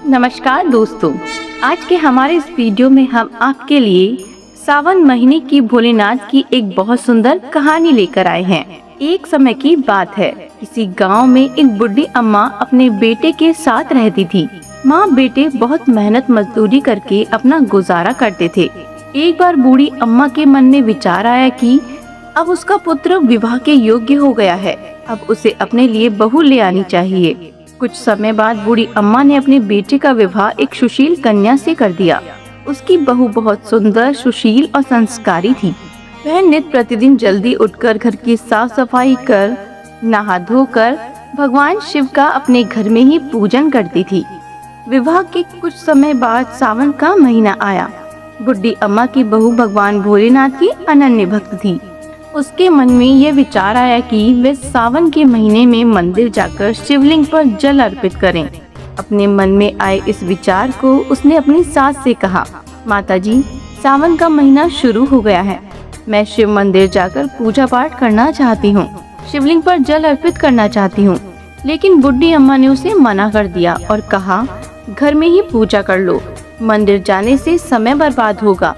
नमस्कार दोस्तों, आज के हमारे इस वीडियो में हम आपके लिए सावन महीने की भोलेनाथ की एक बहुत सुंदर कहानी लेकर आए हैं। एक समय की बात है, किसी गांव में एक बुढ़ी अम्मा अपने बेटे के साथ रहती थी। माँ बेटे बहुत मेहनत मजदूरी करके अपना गुजारा करते थे। एक बार बूढ़ी अम्मा के मन में विचार आया कि अब उसका पुत्र विवाह के योग्य हो गया है, अब उसे अपने लिए बहू ले आनी चाहिए। कुछ समय बाद बूढ़ी अम्मा ने अपने बेटे का विवाह एक सुशील कन्या से कर दिया। उसकी बहू बहुत सुंदर, सुशील और संस्कारी थी। वह नित्य प्रतिदिन जल्दी उठकर घर की साफ सफाई कर, नहा धोकर भगवान शिव का अपने घर में ही पूजन करती थी। विवाह के कुछ समय बाद सावन का महीना आया। बुढ़ी अम्मा की बहू भगवान भोलेनाथ की अनन्य भक्त थी। उसके मन में यह विचार आया कि वे सावन के महीने में मंदिर जाकर शिवलिंग पर जल अर्पित करें। अपने मन में आए इस विचार को उसने अपनी सास से कहा, माताजी, सावन का महीना शुरू हो गया है। मैं शिव मंदिर जाकर पूजा पाठ करना चाहती हूँ, शिवलिंग पर जल अर्पित करना चाहती हूँ। लेकिन बुढ़ी अम्मा ने उसे मना कर दिया और कहा, घर में ही पूजा कर लो, मंदिर जाने से समय बर्बाद होगा।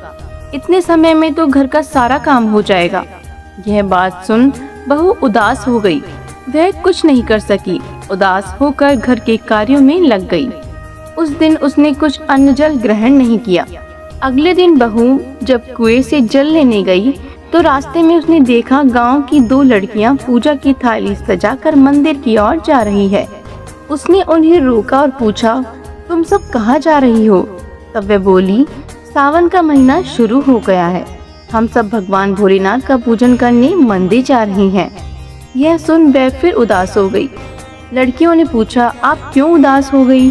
इतने समय में तो घर का सारा काम हो जाएगा। यह बात सुन बहू उदास हो गई। वह कुछ नहीं कर सकी। उदास होकर घर के कार्यों में लग गई। उस दिन उसने कुछ अन्न जल ग्रहण नहीं किया। अगले दिन बहू जब कुएं से जल लेने गई तो रास्ते में उसने देखा गांव की दो लड़कियां पूजा की थाली सजाकर मंदिर की ओर जा रही है। उसने उन्हें रोका और पूछा, तुम सब कहाँ जा रही हो? तब वह बोली, सावन का महीना शुरू हो गया है, हम सब भगवान भोलेनाथ का पूजन करने मंदिर जा रही हैं। यह सुन वह फिर उदास हो गई। लड़कियों ने पूछा, आप क्यों उदास हो गई?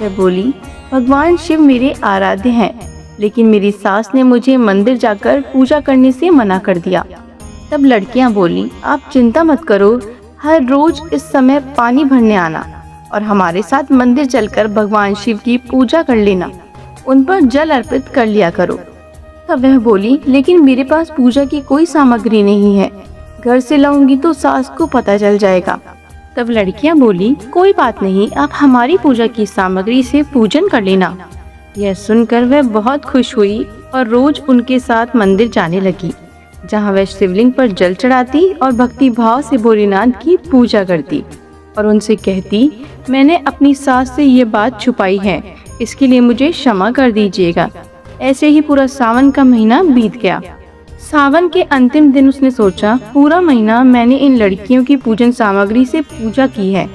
वह बोली, भगवान शिव मेरे आराध्य हैं, लेकिन मेरी सास ने मुझे मंदिर जाकर पूजा करने से मना कर दिया। तब लड़कियां बोली, आप चिंता मत करो, हर रोज इस समय पानी भरने आना और हमारे साथ मंदिर चलकर भगवान शिव की पूजा कर लेना, उन पर जल अर्पित कर लिया करो। तब वह बोली, लेकिन मेरे पास पूजा की कोई सामग्री नहीं है, घर से लाऊंगी तो सास को पता चल जाएगा। तब लड़कियां बोली, कोई बात नहीं, आप हमारी पूजा की सामग्री से पूजन कर लेना। यह सुनकर वह बहुत खुश हुई और रोज उनके साथ मंदिर जाने लगी, जहां वह शिवलिंग पर जल चढ़ाती और भक्ति भाव से भोलेनाथ की पूजा करती और उनसे कहती, मैंने अपनी सास से ये बात छुपाई है, इसके लिए मुझे क्षमा कर दीजिएगा। ऐसे ही पूरा सावन का महीना बीत गया। सावन के अंतिम दिन उसने सोचा, पूरा महीना मैंने इन लड़कियों की पूजन सामग्री से पूजा की है,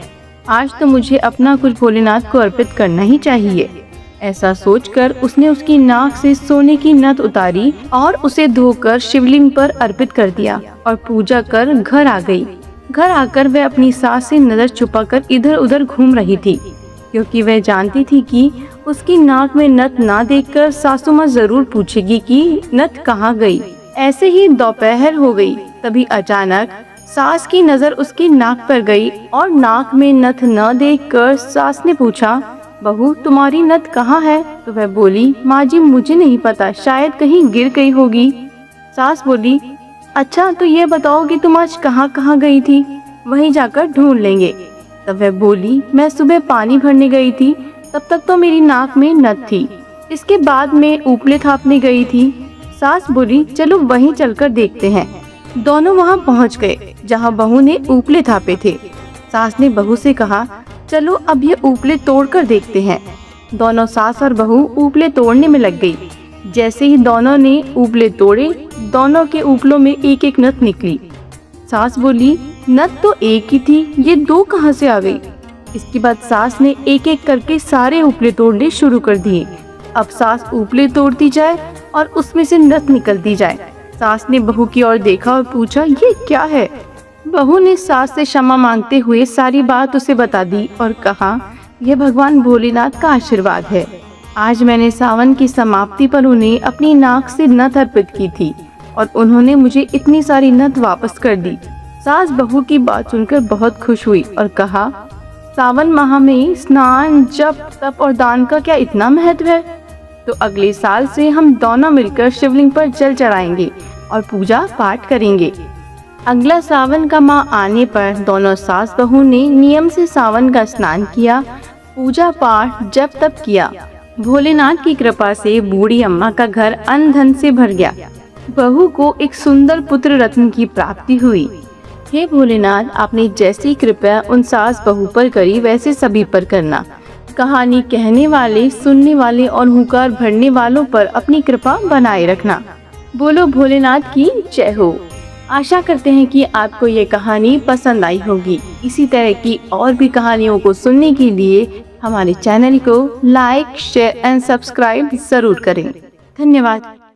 आज तो मुझे अपना कुछ भोलेनाथ को अर्पित करना ही चाहिए। ऐसा सोचकर उसने उसकी नाक से सोने की नथ उतारी और उसे धोकर शिवलिंग पर अर्पित कर दिया और पूजा कर घर आ गई। घर आकर वह अपनी सास से नजर छुपाकर इधर उधर घूम रही थी, क्योंकि वह जानती थी कि उसकी नाक में नथ ना देखकर सासू माँ जरूर पूछेगी कि नथ कहाँ गई। ऐसे ही दोपहर हो गई। तभी अचानक सास की नजर उसकी नाक पर गई और नाक में नथ न देखकर सास ने पूछा, बहू, तुम्हारी नथ कहाँ है? तो वह बोली, माँ जी, मुझे नहीं पता, शायद कहीं गिर गई होगी। सास बोली, अच्छा तो ये बताओ कि तुम आज कहाँ कहाँ गई थी, वहीं जाकर ढूंढ लेंगे। तब वह बोली, मैं सुबह पानी भरने गई थी, तब तक तो मेरी नाक में नथ थी, इसके बाद मैं उपले थापने गई थी। सास बोली, चलो वहीं चलकर देखते हैं। दोनों वहां पहुंच गए जहां बहू ने उपले थापे थे। सास ने बहू से कहा, चलो अब ये उपले तोड़कर देखते हैं। दोनों सास और बहू उपले तोड़ने में लग गई। जैसे ही दोनों ने उपले तोड़े, दोनों के उपलों में एक एक नथ निकली। सास बोली, नथ तो एक ही थी, ये दो कहाँ से आ गई? इसके बाद सास ने एक एक करके सारे उपले तोड़ने शुरू कर दिए। अब सास उपले तोड़ती जाए और उसमें से नथ निकलती जाए। सास ने बहू की ओर देखा और पूछा, ये क्या है? बहू ने सास से क्षमा मांगते हुए सारी बात उसे बता दी और कहा, यह भगवान भोलेनाथ का आशीर्वाद है। आज मैंने सावन की समाप्ति पर उन्हें अपनी नाक से नथ अर्पित की थी और उन्होंने मुझे इतनी सारी नथ वापस कर दी। सास बहू की बात सुनकर बहुत खुश हुई और कहा, सावन माह में स्नान, जप, तप और दान का क्या इतना महत्व है? तो अगले साल से हम दोनों मिलकर शिवलिंग पर जल चढ़ाएंगे और पूजा पाठ करेंगे। अगला सावन का माह आने पर दोनों सास बहू ने नियम से सावन का स्नान किया पूजा पाठ जप तप किया। भोलेनाथ की कृपा से बूढ़ी अम्मा का घर अन्न धन से भर गया। बहू को एक सुंदर पुत्र रत्न की प्राप्ति हुई। हे भोलेनाथ, आपने जैसी कृपा उन सास बहू पर करी वैसे सभी पर करना। कहानी कहने वाले, सुनने वाले और हुंकार भरने वालों पर अपनी कृपा बनाए रखना। बोलो भोलेनाथ की जय हो। आशा करते हैं कि आपको ये कहानी पसंद आई होगी। इसी तरह की और भी कहानियों को सुनने के लिए हमारे चैनल को लाइक, शेयर एंड सब्सक्राइब जरूर करें। धन्यवाद।